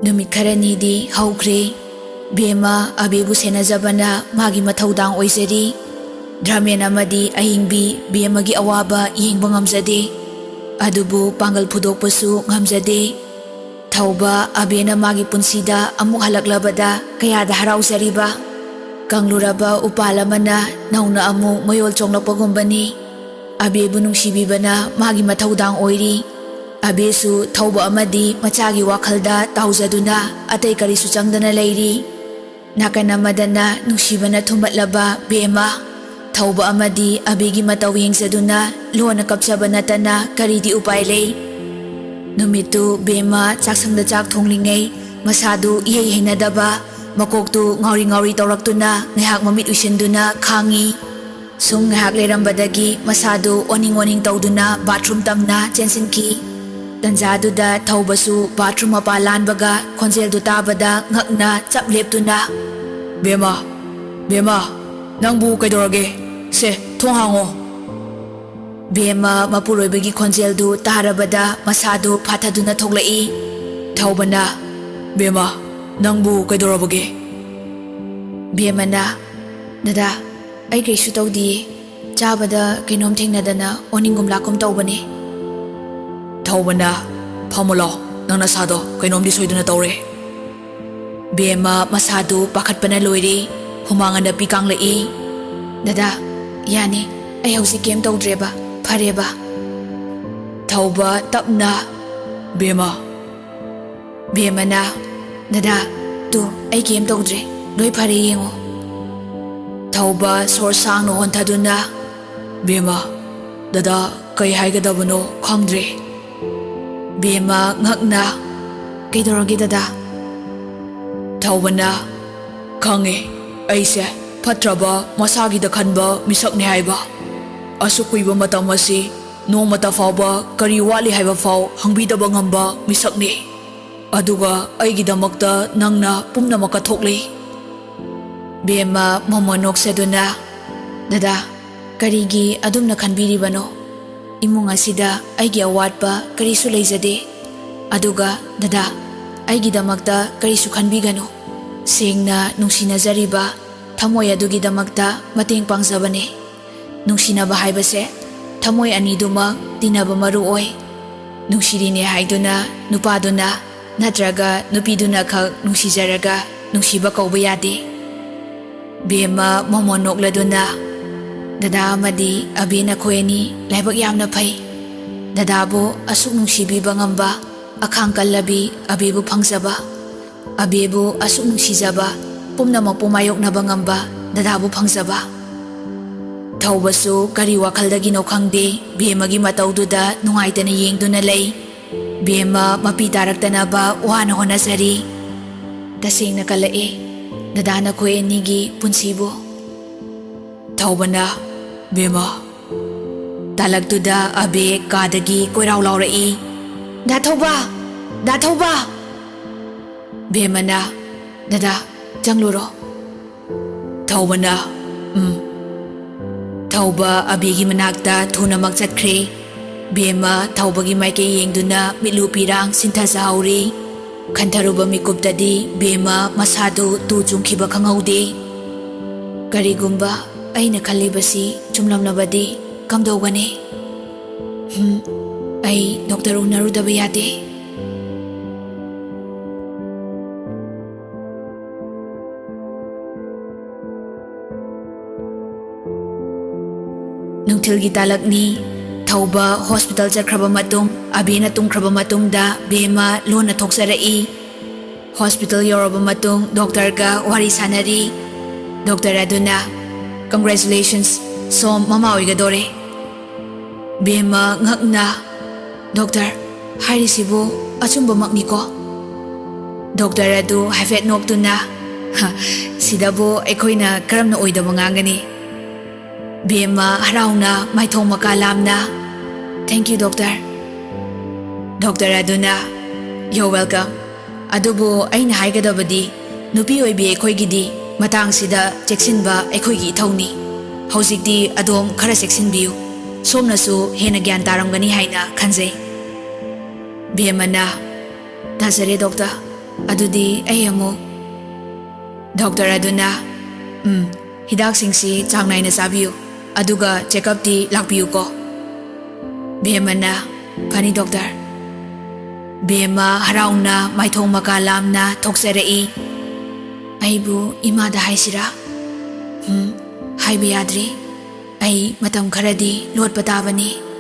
Numit kharani haukhre Bema abebu senajabana magi mathaudang oizari Dramen amadi ahingbi bemagi awaba yengba ngamjade adubu pangal phudokpasu ngamjade thauba abena magi punsida amuk halaklabada kayada harauzariba kangluraba upalamana nauna amu mayol chonglakpagumbani abebu nungsibibana magi mathaudang oiri abesu thauba amadi machagi wakhalda tauzaduna atay karisu changdana leiri nakana madana nungsibana thumatlaba bema thauba amadi abegi mataw yengsaduna lona kapsaba natana karidi upay lei numitu bema chaksangda chak thonglingay masadu ihey hinadaba makoktu ngauri ngauri tawraktuna ngahak mamit uisinduna khangi sum ngahak lerambadagi masadu oning oning tawduna bathroom tamna chensinki tanjaduda thaubasu bathroom apalanbaga khonjel du tabada ngakna chapleptuna Bema nangbu kaidorage se thonghango Bema mapuroibagi khonjel du tarabada masadu phathaduna thoglai thaubana Bema nangbu kaidorabage Bemana dada ai kaisu tawdi chabada kainom thingnadana oningum lakum tawbane Thaubana phamulo nangna sado kainom di soiduna tawre Bema masadu pakhatpana loiri humangana pikanglai dada yani ai hausi kem tawdreba phareba thauba tapna Bemana dada tu ai kem tawdre loi phare yengo thauba sor sangno honthaduna Bema dada kai haigadabano khangdre Bema ngakna kaidorage dada Thaubana khange aise phatraba masagi da khanba misakne haiba asukuiba matam asi nomata fawba kari wali haiba faw hangbidaba ngamba misakne aduga aigidamakta nangna pumnamaka thokle Bema momonok seduna dada karigi adumna khanbiribano imung asida aigi awatpa karisu leijade aduga dada aigidamakta karisu khanbigano sengna nungsinajariba thamoy adugidamakta mateng pangjabane nungsinaba haibase thamoy aniduma tinaba maru oi nungsirine haiduna nupaduna natraga nupiduna khak nungsijaraga nungsiba kauba yade Bema momonokladuna dada amadi abena khoyani laibak yamna phai dadabu asuk nungsibiba ngamba akhang kallabi abebu phangsaba abebu asuk nungsijaba pumnamak pumayoknaba ngamba dadabu phangsaba thaubasu kari wakhaldagi no khangde Bemagi matawduda nungaitana yengduna lei Bema mapi taraktanaba wana honasari tasengna kalae dadana khoenigi punsibu Thaubana Bema talaktuda abe kadagi koiraw laurai Da thauba Bemana dada jangluro Thaubana Thauba abegi manakta thuna makchatkre Bema thaubagi maike yengduna milu pirang sinthaja hauri khantharuba mikuptadi Bema masadu tu chungkhiba khangaude karigumba aina khalibasi chumlamnabadi kamdogane ai doctor unarudaba yade nungthilgi talakni thauba hospital chakhraba matung abena tungkhraba matungda Bema lona thoksarai hospital yoraba matung doctor ga wari sanari doctor aduna congratulations som mama oigadore Bema ngakna doctor hairisibu achumba makniko doctor adu haifet noktuna sidabu ekhoina karamna oidaba ngangani Bema harauna maithong makalamna thank you doctor aduna you're welcome adubu aina haigadabadi nupi oibi ekhoigidi matang sida cheksinba ekhoigi ithongni hojikti adom khara cheksinbiu somnasu hena gyan taramgani haina khanjai Bemana Tazare doctor adudi ay amuk. Doctor aduna, hidak singsi chang nai na sabiyu, aduga check up di lakbiyu ko. Bema na, pani doctor. Bema harauna maithong makalam na thoksarai. Aibu imada haisira. Haiba yadri. Ai matam kharadi lot patabani.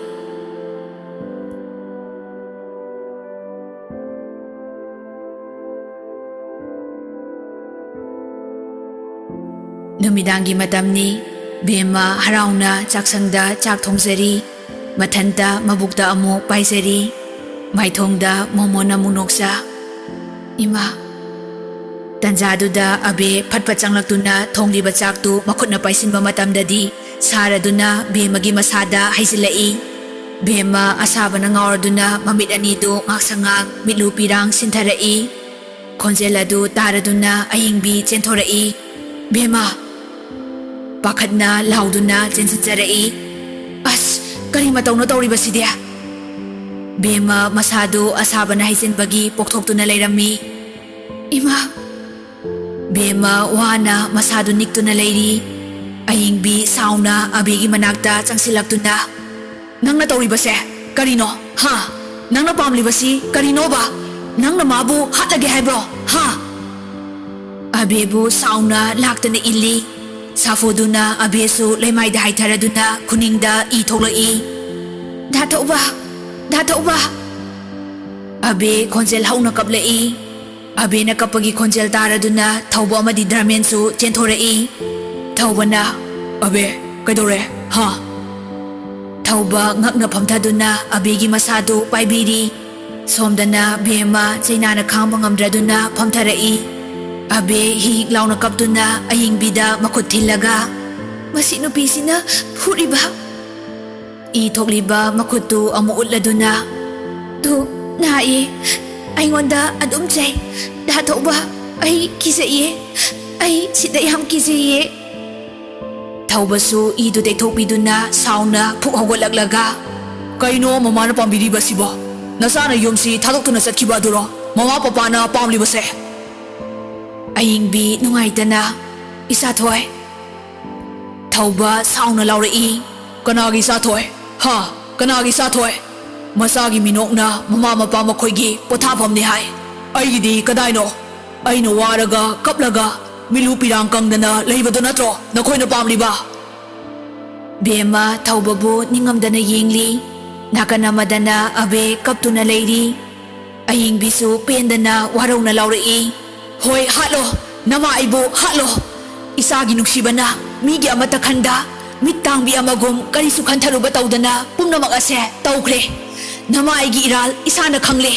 Numidangi matamni, Bema harauna chaksangda chak thongzari, mathanta mabukta amuk paisari, maithongda momona munoksa. Ima, tanjaduda abe phatpat changlaktuna thongliba chaktu makhutna paisinba matamdadi, saraduna Bemagi masada haisilai. Bema asabana ngawarduna mamit anidu ngaksangak mitlupirang sintharai. Khonjeladu taraduna ayingbi chenthorai. Bema, pakhatna lauduna chensincharai. As, kari matawna tawribasidi? Bema masado asabana haisinbagi pokthokuna lairami. Ima, Bema wana masado niktuna lairi. Ayingbi sauna abegi manakta changsilaktuna. Nangna tawribase, karino? Ha? Nangna pamlibasi, karino ba? Nangna mabu hatlage haibro? Ha? Abebu sauna laktana illi. Safoduna abesu laimaida haitharaduna kuningda itholai. Datauba. Abe khonjel hauna kaplai. Abe na kapagi khonjel taraduna thauba amadi dramensu chenthorai. Thaubana, abe kaidore? Ha? Thauba ngakna phamthaduna abegi masadu paibiri. Somdana Bema chainana khangba ngamdraduna phamtharai. Abe hihik launa kaptuna ayingbida makut thilaga. Masi nupisina phuriba. Ithokliba makutu amu utladuna. Tu nai aingonda adum chai. Datauba ai kisaiye. Ai sida yam kisaiye. Thaubasu idu tekthokbiduna sauna phuk hawgalaklaga. Kaino mamana pambiriba siba? Nasana yumsi thadoktuna chatkiba aduro mama papana pamlibase. Ayingbi nungaitana, Isathoi. Thauba sauna laurai. Kanagi Sathoi? Ha? Kanagi Sathoi? Masagi minokna mama mapa makhoigi pothafamni hai. Aigidi kadaino? Aino waraga kaplaga milu pirang kangdana leibadu natro nakhoina pamliba. Bema thaubabu ningamdana yengli. Nakanamadana abe kaptuna leiri. Ayingbisu pendana warauna laurai. Hoi hatlo, nama aibo hatlo. Isagi nuksibana, migi amata khanda, mittangbi amagum karisu khantharuba tawdana pumnamak ase tawkhre. Nama aigi iral isana khangle.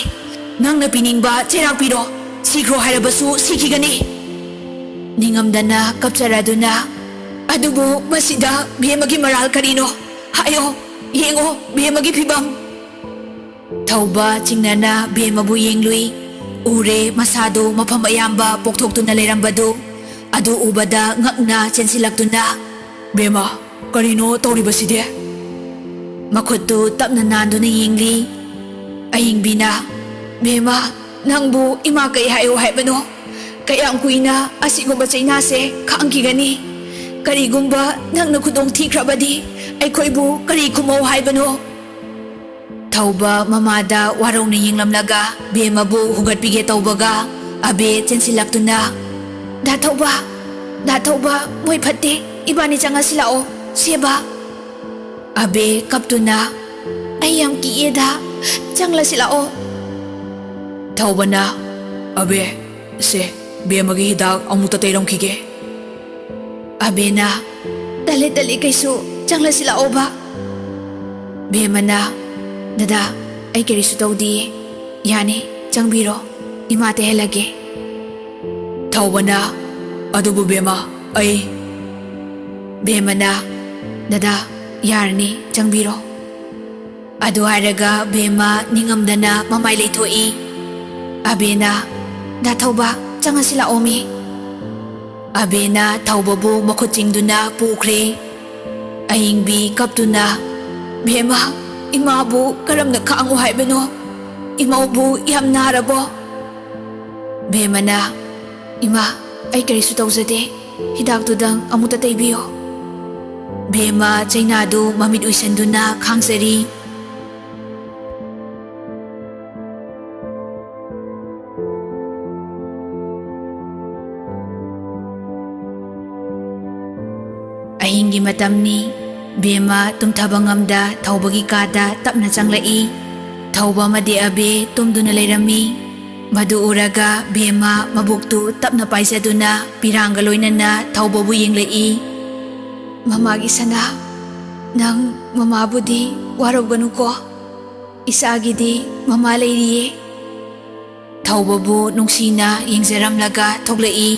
Nangna piningba cherak piro, sikro harabasu sikhigani. Ningamdana kapcharaduna, adubu masida Bemagi maral karino. Hayo, yengo Bemagi phibam. Thauba chingnana Bemabu yenglui. Ure masado mafam ayamba pokthokuna leirambadu. Adu ubada ngakna chensilaktuna. Bema, karino tawribasidi? Makhutu tapna nanduna yengli. Ayingbina, Bema, nangbu ima kay hayo haibano. Kayang kuina asigumba chainase kaangkigani. Karigumba nangna khudong thikrabadi aikhoibu kari kumaw haibano. Thauba mamada warauna yenglamlaga Bemabu hugatpige tawbaga abe chensilaktuna. Dathauba moi phatte ibani changa silao seba. Abe kaptuna ayam kieda changla silao. Thaubana, abe se Bemagi hidak amuta tairamkhige. Abena, dali kaisu changla silao ba? Bemana, Dada, ay kirisu tawdi. Yani, changbiro, imate helage. Thaubana, adubu Bema, ay. Bema na, Dada, yarni, changbiro. Adu haraga Bema ningamdana mamay laytoi. Abena, dathauba, changa sila omi. Abena thaubabu makutingduna pukre. Ayingbi kaptuna, Bema, imabu karamna kaangu haibano. Imaubu yam narabo. Bhemana, Ima, ay karisu tawzade, hidagtudang amuta taybiyo. Bhema chainadu mamid uisanduna khangsari. Ahingi matamni, Bhema tumthaba ngamda thawbagi kada tapna changlai. Thawba madi abe tumduna lairami. Madu uraga Bhema mabuktu tapna paisaduna piranga loinana thawbabu yenglai. Mamagi sana, nang mamabudi waroganu ko. Isagidi mama lairiye. Thawbabu nungsina yengzaramlaga thoglai.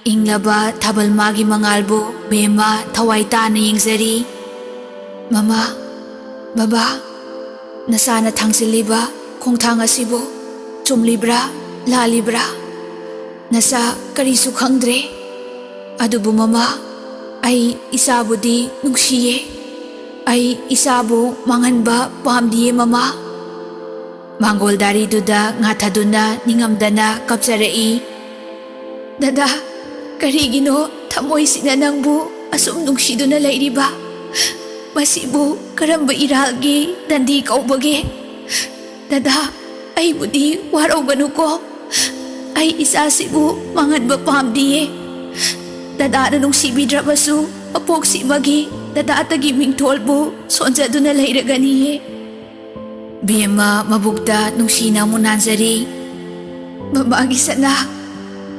Inglaba thabal magi mangalbu Bhema thawai tana yengzari. Mama, Baba, nasana thangsilliba khongthang asibu chumlibra lalibra nasa karisu khangdre. Adubu mama, ay isabudi nungsiye. Ay isabu manganba pamdiye mama. Manggol dari duda ngathaduna ningamdana kapsarai. Dada, karigino thamoy sina nangbu asum nungsiduna lairiba. Masibu karamba iralgi dandi kaubage. Dada, ay budi waroganu ko. Ay isasibu manganba pamdiye. Dada na nungsibidra basu apok si magi dada atagi mingtolbu sonjaduna lairaganiye. Bhema mabukta nungsina munanzari. Mamagi sana,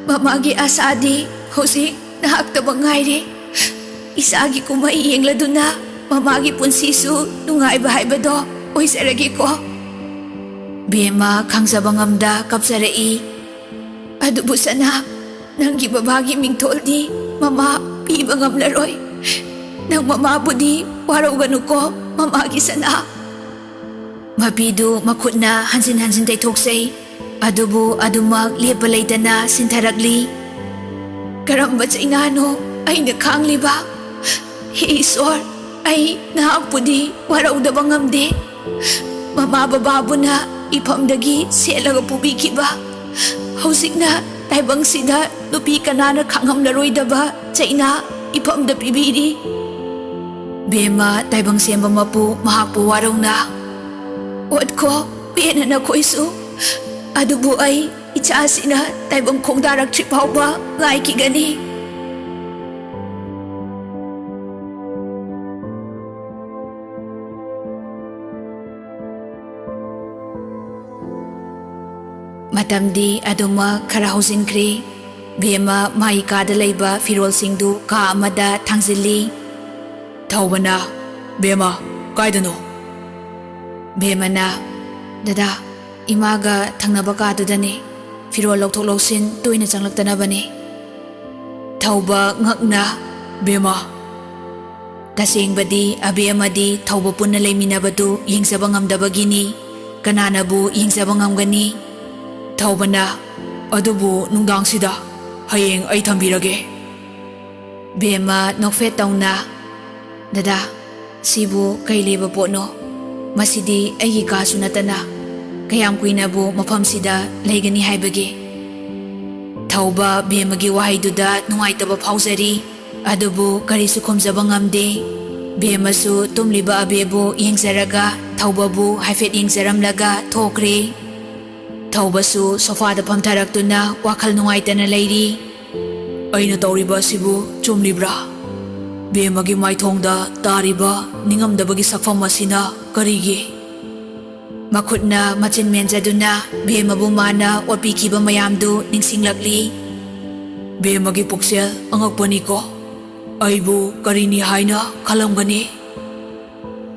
mamagi asadi, husik nahaktabang ngaire. Isagi ko maiyengladuna, mamagi punsisu nungay-bahay do, oy saragi ko. Bhema khangsabang amda kapsarai. Adubo sana, nang gibabagi mingtoldi, mama pibang amlaroy. Nang mamabudi, waraw ganu ko, mamagi sana. Mapidu makutna hansin-hansin tay toksay. Adubo adumag lepalay na sintaragli. Karamba sa inano ay nakangli ba? Hiisor ay naakpudi waraw da bangamde. Mamabababo na ipamdagi selaga pubiki ba? Hausik na taibang sida lupi ka na nakangam laroy da ba sa ina ipamda pibiri. Bhema taibang siyamba mapu mahakpo waraw na. Wad ko, piyana na ko iso. Adubo ay itsaasi na taibang kong darak tripaw ba ngay kigani. Matamdi aduma karahuzin kri. Bhema mahikada layba firol singdu ka amada thangzili. Tawba na, Bhema, kaidano? Bhema na, Dada, imaga thangnaba kadudani firol lawthok lawsin toina changlaktanabani. Thawba ngakna, Bhema. Tasengbadi abe amadi thawba punna layminabadu yengsaba ngamdabagini. Kananabu yengsaba ngamgani. Thawba na, adubu nungdangsida hayeng ay thambirage. Bhema nokfet tawna, Dada, sibu kay leba po no. Masidi ay kaso natana. Kayam kuinabu mapamsida laygani haibagi. Thawba Bhemagi wahayduda nungaitaba phawzari. Adubu karisu khomjaba ngamde. Bhemasu tumliba abebu yengzaraga thawbabu haifet yengzaramlaga thokre. Thawbasu sofada pamtharaktuna wakhal nungaitana layri. Aina tawriba sibu chumlibra? Bhemagi maithongda tariba ningamdabagi sakfam asina karigi? Makutna machin menjaduna Bhemabu mana wapikiba mayamdu ningsinglakli. Bhemagi puksel angakpani ko. Aibu karini haina kalamgani.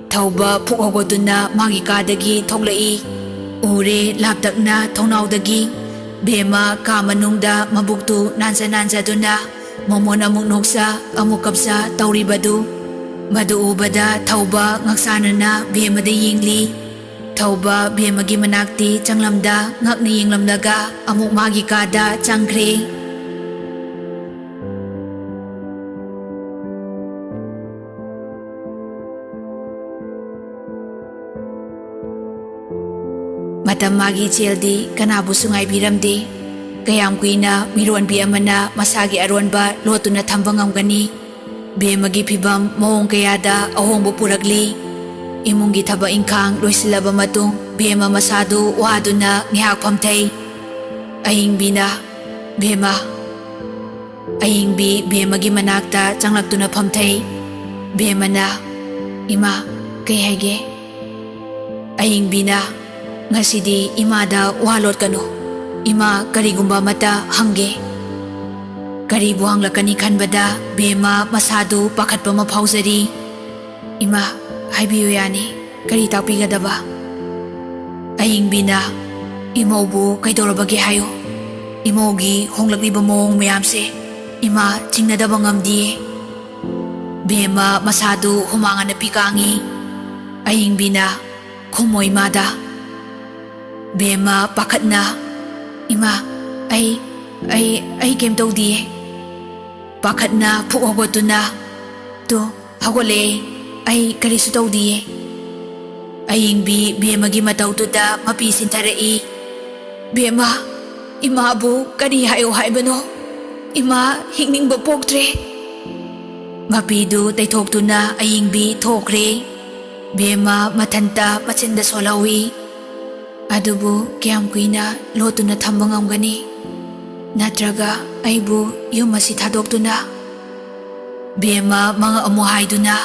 Thawba phukhawgaduna magi kadagi thoklai. Ure laptakna thonawdagi Bhema ka manungda mabuktu nansa-nansaduna momon amuk noksa amuk kapsa tawribadu. Madu ubada thawba ngaksanana Bhemada yingli. Thawba Bhemagi manakti changlamda ngakna yinglamlaga amuk magi kada changkre. Matam magi cheldi kanabu sungay biramdi. kayam kuina mironbi amana masagi aronba lotuna thamba ngamgani. Bemagi phibam mawong kayada ahongbo puragli. Imungi thaba ingkhang loisilaba matung bema masadu waduna ngihak phamthei. Ahingbi bema. Ahingbi bemagi manakta changlaktuna phamthei. Bemana ima kay haige. Ahingbi ngasidi imada walot kanu. Ima karigumba mata hangge. Karibu hanglakani khanbada bema masadu pakhatpa maphawjari. Ima haibiyu yani kari takpigadaba. Ahingbi imaubu kaidorabage hayo. Imaugi honglakliba mawong mayamse ima chingnadaba ngamdiye. Bema masadu humanga napikangi. Ahingbi khumo imada. Bema pakhatna ima ay kem tawdiye. Pakhatna phukawatuna to hagole ay karisu tawdiye. Ahingbi bemagi matawtuda mapi sintarai. Bema imabu kari hayo haibano. Ima hingningba poktre. Mapidu taythoktuna ahingbi thokre. Bema mathanta machinda solawi. Adubu kayam kuina lotuna thamba ngamgani. Natraga aibu yum asi thadoktuna. Bema mga amo haiduna.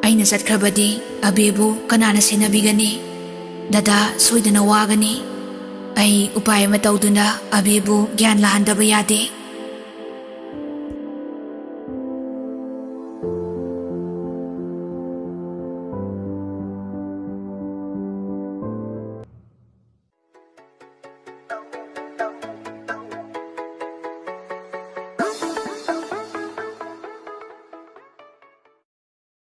Aina satkrabadi abebu kanana sinabigani. Dada soidana wagani. Ay upay matawduna abebu gyan lahandaba yade.